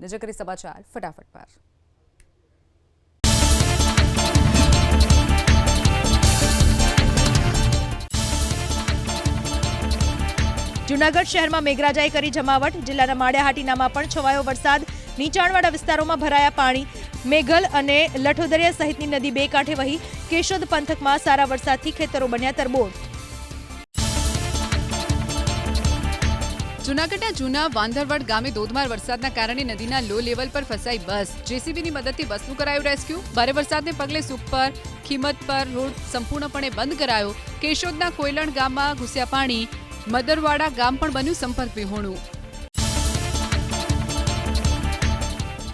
નજર કરી સમાચાર ફટાફટ પર। જૂનાગઢ શહેરમાં મેઘરાજાએ કરી જમાવટ। જિલ્લાના માળિયાહાટીનામાં પણ છવાયો વરસાદ। નીચાણવાળા વિસ્તારોમાં ભરાયા પાણી। મેઘલ અને લઠોદરિયા સહિતની નદી બે કાંઠે વહી। કેશોદ પંથકમાં સારા વરસાદથી ખેતરો બન્યા તરબોળ। જૂનાગઢના જૂના વાંદરવડ ગામે ધોધમાર વરસાદના કારણે નદીના લો લેવલ પર ફસાઈ બસ। જેસીબીની મદદથી બસનું કરાયું રેસ્ક્યુ। ભારે વરસાદને પગલે સુખપર ખીમતપર રોડ સંપૂર્ણપણે બંધ કરાયો। કેશોદના કોયલણ ગામમાં ઘૂસ્યા પાણી। મદરવાડા ગામ પણ બન્યું સંપર્ક વિહોણું।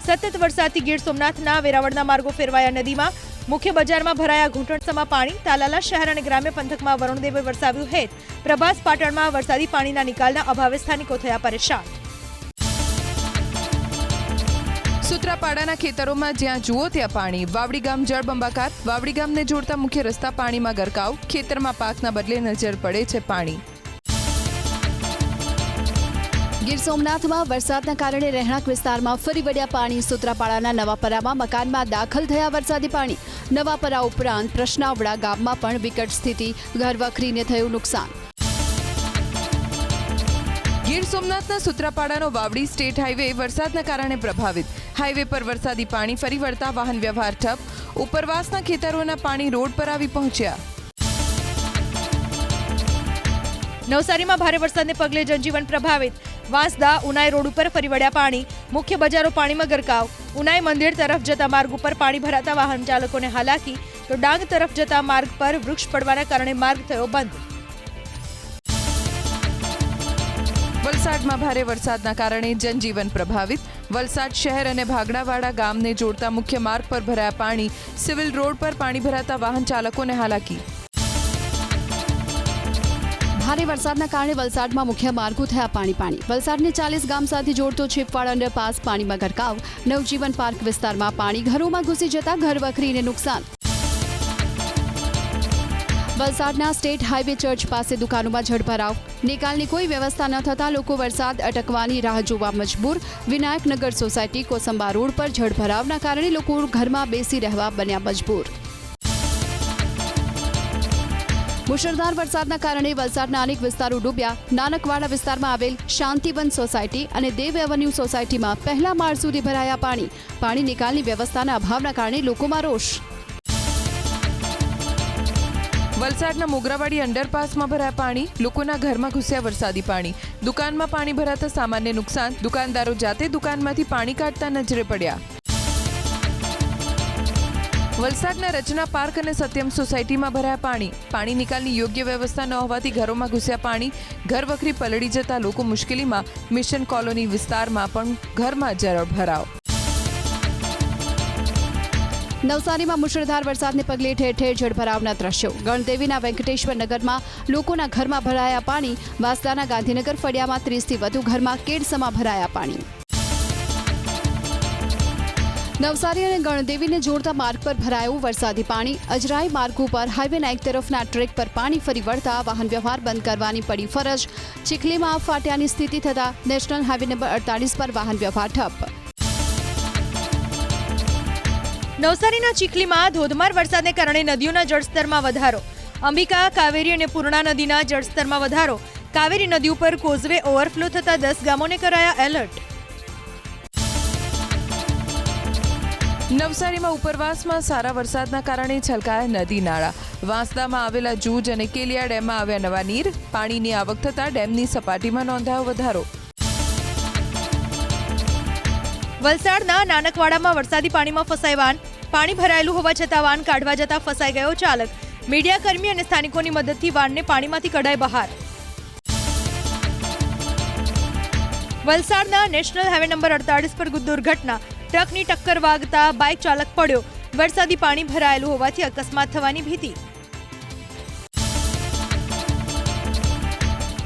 સતત વરસાદથી ગીર સોમનાથના વેરાવળના માર્ગો ફેરવાયા નદીમાં। મુખ્ય બજારમાં ભરાયા ઘૂંટણસમા પાણી। તાલાલા શહેર અને ગ્રામ્ય પંથકમાં વરુણદેવે વરસાવ્યું હેત। પ્રભાસ પાટણમાં વરસાદી પાણીના નિકાલના અભાવે સ્થાનિકો થયા પરેશાન। સુત્રાપાડાના ખેતરોમાં જ્યાં જુઓ ત્યાં પાણી। વાવડી ગામ જળબંબાકાર। વાવડી ગામને જોડતા મુખ્ય રસ્તા પાણીમાં ગરકાવ। ખેતરમાં પાકના બદલે નજર પડે છે પાણી। ગીર સોમનાથમાં વરસાદના કારણે રહેણાંક વિસ્તારમાં ફરી વળ્યા પાણી। સુત્રાપાડાના નવાપરામાં મકાનમાં દાખલ થયા વરસાદી પાણી। નવાપરા ઉપરાંત પ્રશ્નાવડા ગામમાં પણ વિકટ સ્થિતિ। ઘરવખરીને થયું નુકસાન। ગીર સોમનાથના સુત્રાપાડાનો વાવડી સ્ટેટ હાઈવે વરસાદના કારણે પ્રભાવિત। હાઈવે પર વરસાદી પાણી ફરી વળતા વાહન વ્યવહાર ઠપ। ઉપરવાસના ખેતરોના પાણી રોડ પર આવી પહોંચ્યા। નવસારીમાં ભારે વરસાદને પગલે જનજીવન પ્રભાવિત। વાંસદા ઉનાઈ રોડ ઉપર ફરી વળ્યા પાણી। મુખ્ય બજારો પાણીમાં ગરકાવ। ઉનાઈ મંદિર તરફ જતા માર્ગ ઉપર પાણી ભરાતા વાહન ચાલકોને હાલાકી, તો ડાંગ તરફ જતા માર્ગ પર વૃક્ષ પડવાના કારણે માર્ગ થયો બંધ। વલસાડમાં ભારે વરસાદના કારણે જનજીવન પ્રભાવિત। વલસાડ શહેર અને ભાગડાવાડા ગામને જોડતા મુખ્ય માર્ગ પર ભરાયા પાણી। સિવિલ રોડ પર પાણી ભરાતા વાહન ચાલકોને હાલાકી। ભારે વરસાદના કારણે વલસાડમાં મુખ્ય માર્ગો થયા પાણી। વલસાડને 40 ગામ સાથે જોડતો છીપવાડ અંડરપાસ પાણીમાં ગરકાવ। નવજીવન પાર્ક વિસ્તારમાં પાણી ઘરોમાં ઘૂસી જતા ઘરવખરીને નુકસાન। વલસાડના સ્ટેટ હાઈવે ચર્ચ પાસે દુકાનોમાં જળભરાવ। નિકાલની કોઈ વ્યવસ્થા ન થતાં લોકો વરસાદ અટકવાની રાહ જોવા મજબૂર। વિનાયકનગર સોસાયટી કોસંબા રોડ પર જળભરાવના કારણે લોકો ઘરમાં બેસી રહેવા બન્યા મજબૂર। મુશળધાર વરસાદના કારણે વલસાડના અનેક વિસ્તારો ડૂબ્યા। નાનકવાડા વિસ્તારમાં આવેલ શાંતિવન સોસાયટી અને દેવ એવન્યુ સોસાયટીમાં પહેલા માળ સુધી ભરાયા પાણી। પાણી નિકાલની વ્યવસ્થાના અભાવના કારણે લોકોમાં રોષ। વલસાડના મોગરાવાડી અંડરપાસમાં ભરાયા પાણી। લોકોના ઘરમાં ઘૂસ્યા વરસાદી પાણી। દુકાનમાં પાણી ભરાતા સામાન્ય નુકસાન। દુકાનદારો જાતે દુકાનમાંથી પાણી કાઢતા નજરે પડ્યા। વલસાડના રચના પાર્ક અને સત્યમ સોસાયટીમાં ભરાયા પાણી। પાણી નિકાલની યોગ્ય વ્યવસ્થા ન હોવાથી ઘરોમાં ઘૂસ્યા પાણી। ઘરવખરી પલળી જતા લોકો મુશ્કેલીમાં। મિશન કોલોની વિસ્તારમાં પણ ઘરમાં જળભરાવ। નવસારીમાં મુશળધાર વરસાદને પગલે ઠેર ઠેર જળભરાવના દ્રશ્યો। ગણદેવીના વેંકટેશ્વર નગરમાં લોકોના ઘરમાં ભરાયા પાણી। વાંસદાના ગાંધીનગર ફળિયામાં 30થી વધુ ઘરમાં કેડસમાં ભરાયા પાણી। નવસારી અને ગણદેવીને જોડતા માર્ગ પર ભરાયું વરસાદી પાણી। અજરાઈ માર્ગ ઉપર હાઈવે નાઇક તરફના ટ્રેક પર પાણી ફરી વળતા વાહન વ્યવહાર બંધ કરવાની પડી ફરજ। ચીખલીમાં ફાટ્યાની સ્થિતિ થતા નેશનલ હાઈવે નંબર 48 પર વાહન વ્યવહાર ઠપ। નવસારીના ચીખલીમાં ધોધમાર વરસાદને કારણે નદીઓના જળસ્તરમાં વધારો। અંબિકા, કાવેરી અને પૂર્ણા નદીના જળસ્તરમાં વધારો। કાવેરી નદી ઉપર કોઝવે ઓવરફ્લો થતા 10 ગામોને કરાયા એલર્ટ। નવસારીમાં ઉપરવાસમાં સારા વરસાદના કારણે છલકાયા નદી નાળા। વાંસદામાં આવેલા જૂજ અને કેલિયા ડેમમાં આવ્યા નવા નીર। પાણીની આવક થતાં ડેમની સપાટીમાં નોંધાયો વધારો। વલસાડના નાનકવાડામાં વરસાદી પાણીમાં ફસાઈ વાન। પાણી ભરાયેલું હોવા છતાં વાન કાઢવા જતા ફસાઈ ગયો ચાલક। મીડિયાકર્મી અને સ્થાનિકોની મદદથી વાનને પાણીમાંથી કઢાઈ બહાર। વલસાડના નેશનલ હાઈવે નંબર 48 પર દુર્ઘટના। ટ્રકની ટક્કર વાગતા બાઇક ચાલક પડ્યો। વરસાદી પાણી ભરાયેલું હોવાથી અકસ્માત થવાની ભીતિ।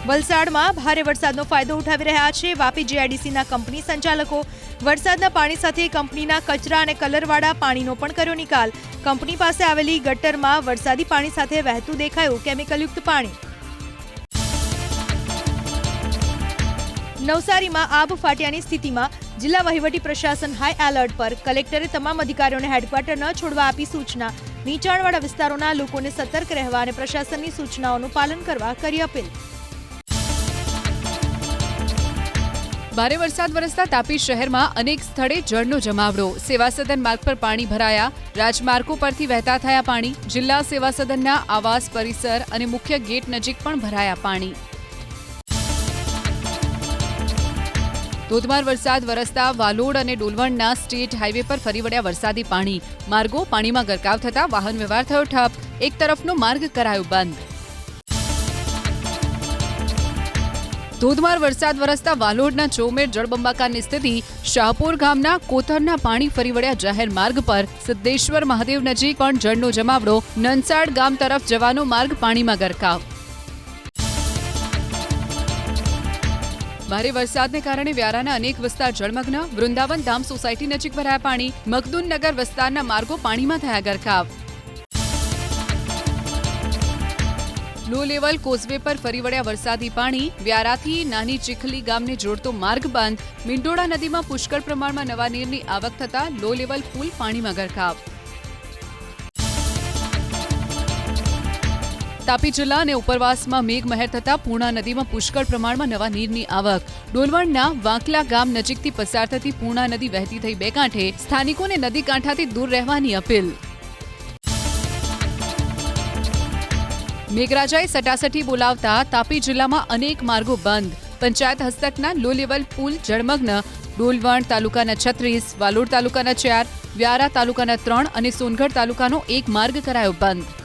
વલસાડમાં ભારે વરસાદનો ફાયદો ઉઠાવી રહ્યા છે વાપી જીઆઈડીસીના કંપની સંચાલકો। વરસાદના પાણી સાથે કંપનીના કચરા અને કલરવાળા પાણીનો પણ કર્યો નિકાલ। કંપની પાસે આવેલી ગટરમાં વરસાદી પાણી સાથે વહેતું દેખાયું કેમિકલયુક્ત પાણી। નવસારીમાં આબ ફાટ્યાની સ્થિતિમાં જિલ્લા વહીવટી પ્રશાસન હાઈ એલર્ટ પર. કલેક્ટરે તમામ અધિકારીઓને હેડક્વાર્ટર ન છોડવા આપી સૂચના. નીચાણવાળા વિસ્તારોના લોકોને સતર્ક રહેવા અને પ્રશાસનની સૂચનાઓનું પાલન કરવા કરી અપીલ. ભારે વરસાદ વરસતા તાપી શહેરમાં અનેક સ્થળે જળનો જમાવડો. સેવા સદન માર્ગ પર પાણી ભરાયા. રાજમાર્ગો પરથી વહેતા થયા પાણી. જિલ્લા સેવા સદનના આવાસ પરિસર અને મુખ્ય ગેટ નજીક પણ ભરાયા પાણી. ધોધમાર વરસાદ વરસતા વાલોડ અને ડોલવણના સ્ટેટ હાઈવે પર ફરી વળ્યા વરસાદી પાણી. માર્ગો પાણીમાં ગરકાવ થતા વાહન વ્યવહાર થયો ઠપ. એક તરફનો માર્ગ કરાયો બંધ. ધોધમાર વરસાદ વરસતા વાલોડના ચોમેર જળબંબાકારની સ્થિતિ. શાહપુર ગામના કોથરના પાણી ફરી વળ્યા જાહેર માર્ગ પર. સિદ્ધેશ્વર મહાદેવ નજીક પણ જળનો જમાવડો. નનસાડ ગામ તરફ જવાનો માર્ગ પાણીમાં ગરકાવ. ભારે વરસાદને કારણે વ્યારાના અનેક વિસ્તાર જળમગ્ન. વૃંદાવન ધામ સોસાયટી નજીક ભરાયા પાણી. મખદુન નગર વિસ્તારના માર્ગો પાણીમાં થયા ગરકાવ. લો લેવલ કોઝવે પર ફરી વળ્યા વરસાદી પાણી. વ્યારાથી નાની ચીખલી ગામને જોડતો માર્ગ બંધ. મીંડોળા નદીમાં પુષ્કળ પ્રમાણમાં નવા નીરની આવક થતા લો લેવલ પુલ પાણીમાં ગરકાવ. તાપી જિલ્લા અને ઉપરવાસમાં મેઘમહેર થતા પૂર્ણા નદીમાં પુષ્કળ પ્રમાણમાં નવા નીરની આવક. ડોલવણના વાંકલા ગામ નજીકથી પસાર થતી પૂર્ણા નદી વહેતી થઈ બે કાંઠે. સ્થાનિકોને નદી કાંઠાથી દૂર રહેવાની અપીલ. મેઘરાજાએ સટાસટી બોલાવતા તાપી જિલ્લામાં અનેક માર્ગો બંધ. પંચાયત હસ્તકના લો લેવલ પુલ જળમગ્ન. ડોલવણ તાલુકાના 36, વાલોડ તાલુકાના 4, વ્યારા તાલુકાના 3 અને સોનગઢ તાલુકાનો એક માર્ગ કરાયો બંધ.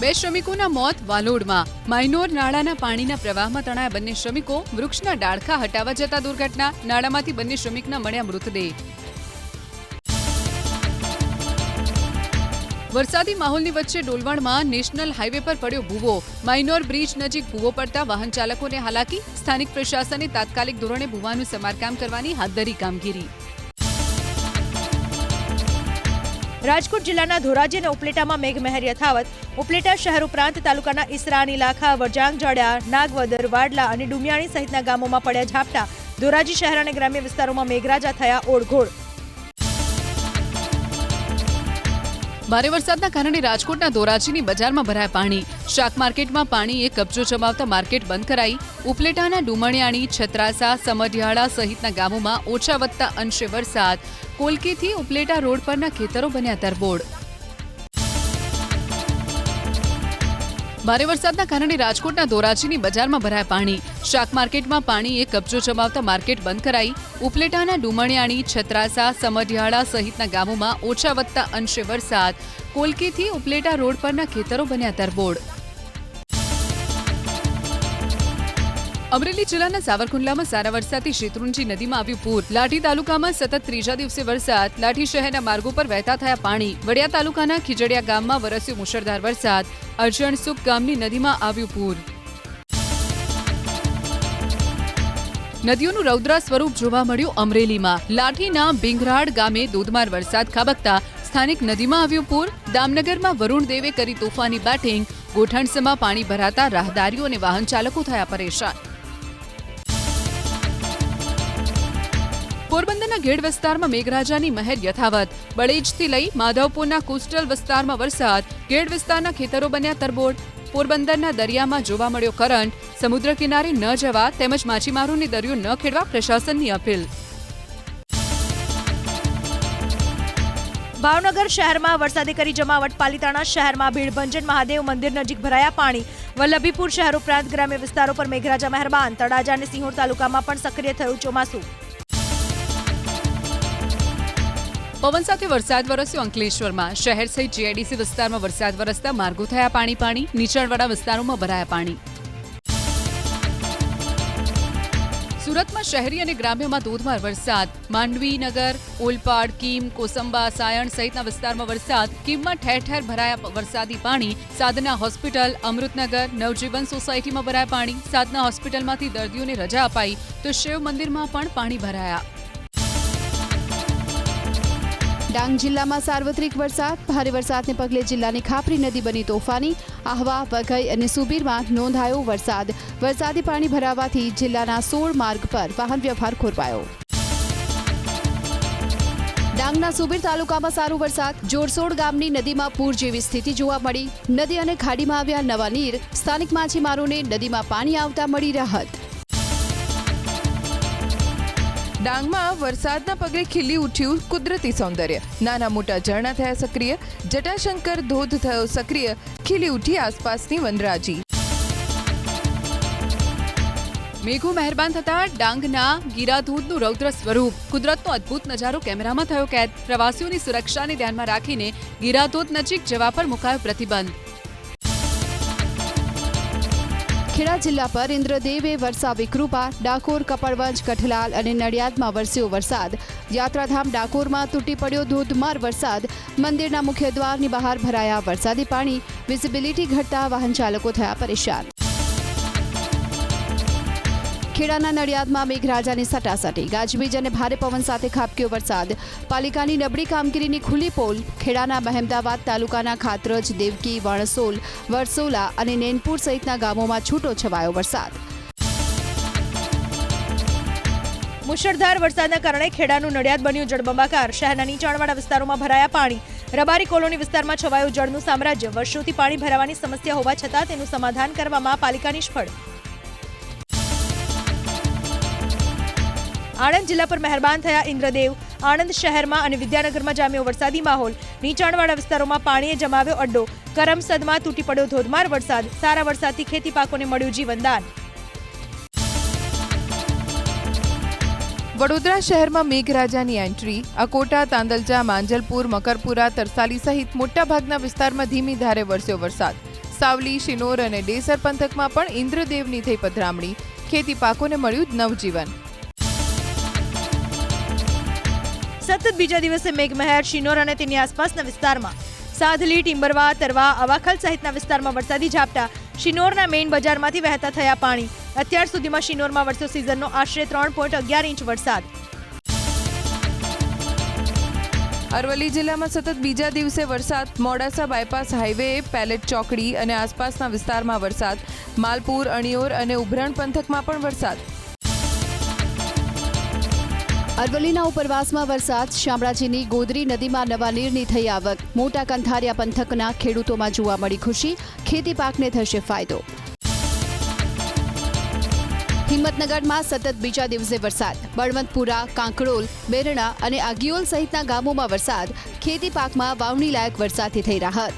2 શ્રમિકોના મોત વાલોડમાં. માઇનોર નાળાના પાણીના પ્રવાહમાં તણાયા બંને શ્રમિકો. વૃક્ષના ડાળખા હટાવવા જતા દુર્ઘટના. નાળામાંથી બંને શ્રમિકના મળ્યા મૃતદેહ. વરસાદી માહોલની વચ્ચે ડોલવણમાં નેશનલ હાઈવે પર પડ્યો ભૂવો. માઇનોર બ્રિજ નજીક ભૂવો પડતા વાહન ચાલકોને હાલાકી. સ્થાનિક પ્રશાસને તાત્કાલિક ધોરણે ભૂવાનું સમારકામ કરવાની હાથ ધરી કામગીરી. રાજકોટ જિલ્લાના ધોરાજી અને ઉપલેટામાં મેઘમહેર યથાવત. ઉપલેટા શહેર ઉપરાંત તાલુકાના ઈસરા, લાખા, વરજાંગ, જડ્યા, નાગવદર, વાડલા અને ડુમિયાણી સહિતના ગામોમાં પડ્યા ઝાપટા. ધોરાજી શહેર અને ગ્રામ્ય વિસ્તારોમાં મેઘરાજા થયા ઓળઘોળ. ભારે વરસાદના કારણે રાજકોટના ધોરાજીની બજારમાં ભરાયા પાણી. શાક માર્કેટમાં પાણીએ કબજો જમાવતા માર્કેટ બંધ કરાઈ. ઉપલેટાના ડુમણિયાણી, છત્રાસા, સમઢિયાળા સહિતના ગામોમાં ઓછા વત્તા અંશે વરસાદ. કોલકીથી ઉપલેટા રોડ પરના ખેતરો બન્યા તરબોળ. ભારે વરસાદના કારણે રાજકોટના ધોરાજીની બજારમાં ભરાયા પાણી. શાક માર્કેટમાં પાણીએ કબજો જમાવતા માર્કેટ બંધ કરાઈ. ઉપલેટાના ડુમણિયાણી, છત્રાસા, સમઢિયાળા સહિતના ગામોમાં ઓછા વત્તા અંશે વરસાદ. કોલકીથી ઉપલેટા રોડ પરના ખેતરો બન્યા તરબોળ. અમરેલી જિલ્લાના સાવરકુંડલામાં સારા વરસાદથી શેત્રુંજી નદીમાં આવ્યું પૂર. લાઠી તાલુકામાં સતત ત્રીજા દિવસે વરસાદ. લાઠી શહેરના માર્ગો પર વહેતા થયા પાણી. વડિયા તાલુકાના ખીજડીયા ગામમાં વરસ્યો મુશળધાર વરસાદ. અરજણસુક ગામની નદીમાં આવ્યું પૂર. નદીઓનું રૌદ્ર સ્વરૂપ જોવા મળ્યું અમરેલીમાં. લાઠીના બિંગરાડ ગામે ધોધમાર વરસાદ ખાબકતા સ્થાનિક નદીમાં આવ્યું પૂર. દામનગરમાં વરુણ દેવે કરી તોફાની બેટિંગ. ગોઠણસમાં પાણી ભરાતા રાહદારીઓ અને વાહન ચાલકો થયા પરેશાન. પોરબંદરના ગેડ વિસ્તારમાં મેઘરાજાની મહેર યથાવત. બળેજથી લઈ માધવપુરના કોસ્ટલ વિસ્તારમાં વરસાદ. ગેડ વિસ્તારના ખેતરો બન્યા તરબોળ. પોરબંદરના દરિયામાં જોવા મળ્યો કરંટ. સમુદ્ર કિનારે ન જવા તેમજ માછીમારોને દરિયો ન ખેડવા પ્રશાસનની અપીલ. ભાવનગર શહેરમાં વરસાદે કરી જમાવટ. પાલિતાણા શહેરમાં ભીડભંજન મહાદેવ મંદિર નજીક ભરાયા પાણી. વલ્લભીપુર શહેર ઉપરાંત ગ્રામ્ય વિસ્તારો પર મેઘરાજા મહેરબાન. તળાજા અને સિંહોર તાલુકામાં પણ સક્રિય થયું ચોમાસું. પવન સાથે વરસાદ વરસ્યો અંકલેશ્વરમાં. શહેર સહિત જીઆઈડીસી વિસ્તારમાં વરસાદ વરસતા માર્ગો થયા પાણી. નીચાણવાળા વિસ્તારોમાં ભરાયા પાણી. સુરતમાં શહેરી અને ગ્રામ્યમાં ધોધમાર વરસાદ. માંડવી નગર, ઓલપાડ, કીમ, કોસંબા, સાયણ સહિતના વિસ્તારમાં વરસાદ. કીમમાં ઠેર ઠેર ભરાયા વરસાદી પાણી. સાધના હોસ્પિટલ, અમૃતનગર, નવજીવન સોસાયટીમાં ભરાયા પાણી. સાધના હોસ્પિટલમાંથી દર્દીઓને રજા અપાઈ તો શિવ મંદિરમાં પણ પાણી ભરાયા. ડાંગ જિલ્લામાં સાર્વત્રિક વરસાદ. ભારે વરસાદને પગલે જિલ્લાની ખાપરી નદી બની તોફાની. આહવા, વઘઈ અને સુબીરમાં નોંધાયો વરસાદ. વરસાદી પાણી ભરાવાથી જિલ્લાના 16 માર્ગ પર વાહન વ્યવહાર ખોરવાયો. ડાંગના સુબીર તાલુકામાં સારો વરસાદ. જોરસોડ ગામની નદીમાં પૂર જેવી સ્થિતિ જોવા મળી. નદી અને ખાડીમાં આવ્યા નવા નીર. સ્થાનિક માછીમારોને નદીમાં પાણી આવતા મળી રાહત. ડાંગમાં વરસાદના પગલે ખીલી ઉઠ્યું કુદરતી સૌંદર્ય. નાના મોટા ઝરણા થયા સક્રિય. જટાશંકર ધોધ થયો સક્રિય. ખીલી ઉઠી આસપાસની વનરાજી. મેઘો મહેરબાન થતા ડાંગના ગીરાધોધનું રૌદ્ર સ્વરૂપ. કુદરતનો અદ્ભુત નજારો કેમેરામાં થયો કેદ. પ્રવાસીઓની સુરક્ષાને ધ્યાનમાં રાખીને ગીરાધોધ નજીક જવા પર મુકાયો પ્રતિબંધ. ખેડા જિલ્લા પર ઇન્દ્રદેવે વરસાવી કૃપા. ડાકોર, કપડવંજ, કઠલાલ અને નડિયાદમાં વરસ્યો વરસાદ. યાત્રાધામ ડાકોરમાં તૂટી પડ્યો ધોધમાર વરસાદ. મંદિરના મુખ્ય દ્વારની બહાર ભરાયા વરસાદી પાણી. વિઝિબિલિટી ઘટતા વાહન ચાલકો થયા પરેશાન. ખેડાના નડિયાદમાં મેઘરાજાની સટાસટી. ગાજવીજ અને ભારે પવન સાથે ખાબક્યો વરસાદ. પાલિકાની નબળી કામગીરીની ખુલ્લી પોલ. ખેડાના મહેમદાવાદ તાલુકાના ખાતરજ, દેવકી, વાણસોલ, વરસોલા અને નેનપુર સહિતના ગામોમાં છૂટો છવાયો વરસાદ. મુશળધાર વરસાદના કારણે ખેડાનું નડિયાદ બન્યું જળબંબાકાર. શહેરના નીચાણવાળા વિસ્તારોમાં ભરાયા પાણી. રબારી કોલોની વિસ્તારમાં છવાયું જળનું સામ્રાજ્ય. વર્ષોથી પાણી ભરાવાની સમસ્યા હોવા છતાં તેનું સમાધાન કરવામાં પાલિકા નિષ્ફળ. આણંદ જિલ્લા પર મહેરબાન થયા ઇન્દ્રદેવ. આણંદ શહેરમાં અને વિદ્યાનગરમાં જામ્યો વરસાદી માહોલ. નીચાણવાળા વિસ્તારોમાં પાણીએ જમાવ્યો અડ્ડો. કરમસદમાં તૂટી પડ્યો ધોધમાર વરસાદ. સારા વરસાદથી ખેતી પાકોને મળ્યું જીવનદાન. વડોદરા શહેરમાં મેઘરાજાની એન્ટ્રી. અકોટા, તાંદલજા, માંજલપુર, મકરપુરા, તરસાલી સહિત મોટાભાગના વિસ્તારમાં ધીમી ધારે વરસ્યો વરસાદ. સાવલી, શિનોર અને ડેસર પંથકમાં પણ ઇન્દ્રદેવની થઈ પધરામણી. ખેતી પાકોને મળ્યું નવજીવન. સતત બીજા દિવસે મેઘમહેર. શિનોર અને તેની આસપાસના વિસ્તારમાં સાધલી, ટિમ્બરવા, તરવા, અવાખલ સહિતના વિસ્તારમાં વરસાદી ઝાપટા. શિનોરના મેઇન બજારમાંથી વહેતા થયા પાણી. અત્યાર સુધીમાં શિનોરમાં વરસ્યો સિઝનનો આશરે 3.11 ઇંચ વરસાદ. અરવલ્લી જિલ્લામાં સતત બીજા દિવસે વરસાદ. મોડાસા બાયપાસ હાઈવે, પેલેટ ચોકડી અને આસપાસના વિસ્તારમાં વરસાદ. માલપુર, અણિયોર અને ઉભરણ પંથકમાં પણ વરસાદ. અરવલ્લીના ઉપરવાસમાં વરસાદ. શામળાજીની ગોદરી નદીમાં નવા નીરની થઈ આવક. મોટા કંથારિયા પંથકના ખેડૂતોમાં જોવા મળી ખુશી. ખેતી પાકને થશે ફાયદો. હિંમતનગરમાં સતત બીજા દિવસે વરસાદ. બળવંતપુરા, કાંકરોલ, બેરણા અને આગિયોલ સહિતના ગામોમાં વરસાદ. ખેતી પાકમાં વાવણી લાયક વરસાદથી થઈ રાહત.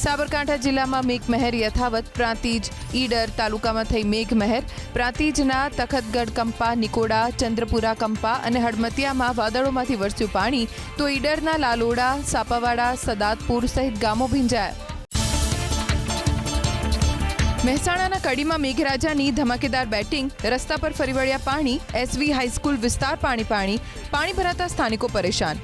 સાબરકાંઠા જિલ્લામાં મેઘમહેર યથાવત. પ્રાંતિજ, ઈડર તાલુકામાં થઈ મેઘમહેર. પ્રાંતિજના તખતગઢ કંપા, નિકોડા, ચંદ્રપુરા કંપા અને હડમતિયામાં વાદળોમાંથી વરસ્યું પાણી, તો ઈડરના લાલોડા, સાપાવાડા, સદાતપુર સહિત ગામો ભીંજાયા. મહેસાણાના કડીમાં મેઘરાજાની ધમાકેદાર બેટિંગ. રસ્તા પર ફરી વળ્યા પાણી. એસવી હાઈસ્કૂલ વિસ્તાર પાણી ભરાતા સ્થાનિકો પરેશાન.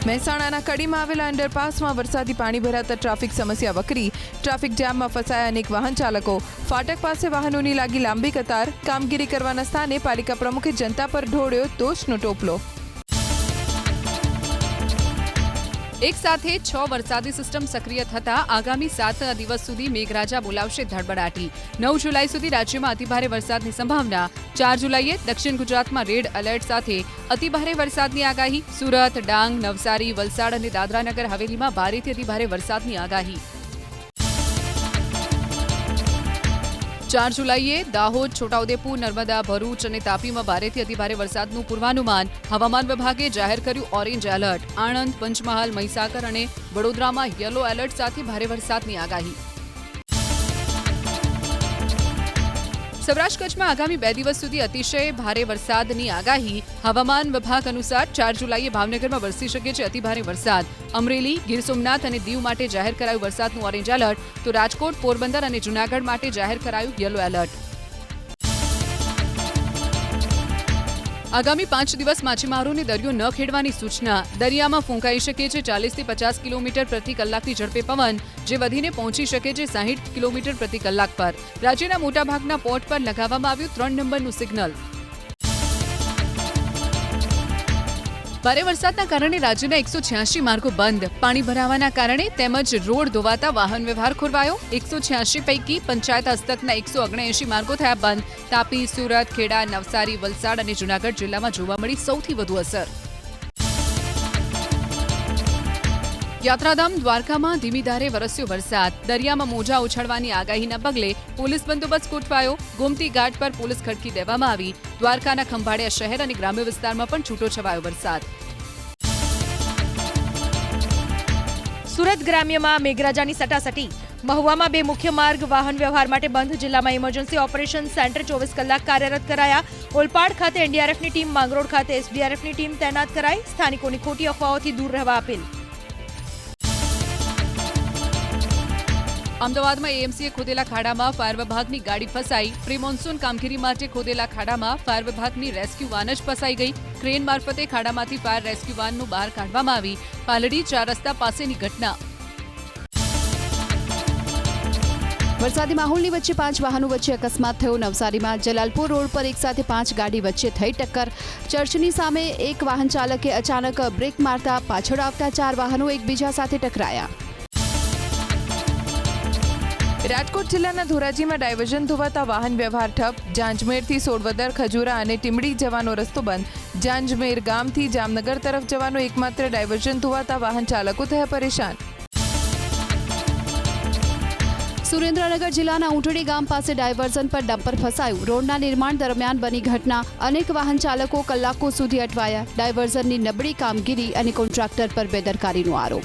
મહેસાણાના કડીમાં આવેલા અંડરપાસમાં વરસાદી પાણી ભરાતા ટ્રાફિક સમસ્યા વકરી. ટ્રાફિક જામમાં ફસાયા અનેક વાહન ચાલકો. ફાટક પાસે વાહનોની લાગી લાંબી કતાર. કામગીરી કરવાના સ્થાને પાલિકા પ્રમુખે જનતા પર ઢોળ્યો દોષનો ટોપલો. એક સાથે 6 વરસાદી સિસ્ટમ સક્રિય થતા આગામી 7 દિવસ સુધી મેઘરાજા બોલાવશે ધડબડાટી. 9 જુલાઈ સુધી રાજ્યમાં અતિભારે વરસાદની સંભાવના. 4 જુલાઈએ દક્ષિણ ગુજરાતમાં રેડ એલર્ટ સાથે અતિભારે વરસાદની આગાહી. સુરત, ડાંગ, નવસારી, વલસાડ અને દાદરાનગર હવેલીમાં ભારેથી અતિભારે વરસાદની આગાહી. 4 જુલાઈએ દાહોદ, છોટાઉદેપુર, નર્મદા, ભરૂચ અને તાપીમાં ભારેથી અતિભારે વરસાદનું પૂર્વાનુમાન. હવામાન વિભાગે જાહેર કર્યું ઓરેન્જ એલર્ટ. આણંદ, પંચમહાલ, મહીસાગર અને વડોદરામાં યલો એલર્ટ સાથે ભારે વરસાદની આગાહી. સૌરાષ્ટ્ર કચ્છમાં આગામી 2 દિવસ સુધી અતિશય ભારે વરસાદની આગાહી. હવામાન વિભાગ અનુસાર 4 જુલાઈએ ભાવનગરમાં વરસી શકે છે અતિભારે વરસાદ. અમરેલી, ગીર સોમનાથ અને દીવ માટે જાહેર કરાયું વરસાદનું ઓરેન્જ એલર્ટ, તો રાજકોટ, પોરબંદર અને જૂનાગઢ માટે જાહેર કરાયું યલો એલર્ટ. આગામી 5 દિવસ માછીમારોને દરિયો ન ખેડવાની સૂચના. દરિયામાં ફૂંકાઈ શકે છે 40 થી 50 કિલોમીટર પ્રતિ કલાકની ઝડપે પવન, જે વધીને પહોંચી શકે છે 60 કિલોમીટર પ્રતિ કલાક પર. રાજ્યના મોટાભાગના પોર્ટ પર લગાવવામાં આવ્યું 3 નંબરનું સિગ્નલ. ભારે વરસાદના કારણે રાજ્યના 186 માર્ગો બંધ. પાણી ભરાવાના કારણે તેમજ રોડ ધોવાતા વાહન વ્યવહાર ખોરવાયો. 186 પૈકી પંચાયત હસ્તકના 179 માર્ગો થયા બંધ. તાપી, સુરત, ખેડા, નવસારી, વલસાડ અને જૂનાગઢ જિલ્લામાં જોવા મળી સૌથી વધુ અસર. યાત્રાધામ દ્વારકામાં ધીમી ધારે વરસ્યો વરસાદ. દરિયામાં મોજા ઉછળવાની આગાહીના પગલે પોલીસ બંદોબસ્ત ગોઠવાયો. ગોમતી ઘાટ પર પોલીસ ખડકી દેવામાં આવી. દ્વારકાના ખંભાળિયા શહેર અને ગ્રામ્ય વિસ્તારમાં પણ છૂટો છવાયો વરસાદ. સુરત ગ્રામ્યમાં મેઘરાજાની સટાસટી. મહુવામાં 2 મુખ્ય માર્ગ વાહન વ્યવહાર માટે બંધ. જિલ્લામાં ઇમરજન્સી ઓપરેશન સેન્ટર 24 કલાક કાર્યરત કરાયા. ઓલપાડ ખાતે એનડીઆરએફની ટીમ, માંગરોળ ખાતે એસડીઆરએફની ટીમ તૈનાત કરાઈ. સ્થાનિકોની ખોટી અફવાઓથી દૂર રહેવા અપીલ. અમદાવાદમાં એએમસીએ ખોદેલા ખાડામાં ફાયર વિભાગની ગાડી ફસાઈ. પ્રી મોન્સૂન કામગીરી માટે ખોદેલા ખાડામાં ફાયર વિભાગની રેસ્ક્યુ વાન જ ફસાઈ ગઈ. ક્રેન મારફતે ખાડામાંથી ફાયર રેસ્ક્યુ વાનનું બહાર કાઢવામાં આવી. પાલડી 4 રસ્તા પાસેની ઘટના. વરસાદી માહોલની વચ્ચે 5 વાહનો વચ્ચે અકસ્માત થયો. નવસારીમાં જલાલપુર રોડ પર એકસાથે 5 ગાડી વચ્ચે થઈ ટક્કર. ચર્ચની સામે એક વાહન ચાલકે અચાનક બ્રેક મારતા પાછળ આવતા 4 વાહનો એકબીજા સાથે ટકરાયા. રાજકોટ જિલ્લાના ધોરાજીમાં ડાયવર્ઝન ધોવાતા વાહન વ્યવહાર ઠપ. જાંજમેરથી સોડવદર, ખજૂરા અને ટીમડી જવાનો રસ્તો બંધ. જાંજમેર ગામથી જામનગર તરફ જવાનો એકમાત્ર ડાયવર્ઝન ધોવાતા વાહન ચાલકો થયા પરેશાન. સુરેન્દ્રનગર જિલ્લાના ઊંટડી ગામ પાસે ડાયવર્ઝન પર ડમ્પર ફસાયું. રોડના નિર્માણ દરમિયાન બની ઘટના. અનેક વાહન ચાલકો કલાકો સુધી અટવાયા. ડાયવર્ઝનની નબળી કામગીરી અને કોન્ટ્રાક્ટર પર બેદરકારીનો આરોપ.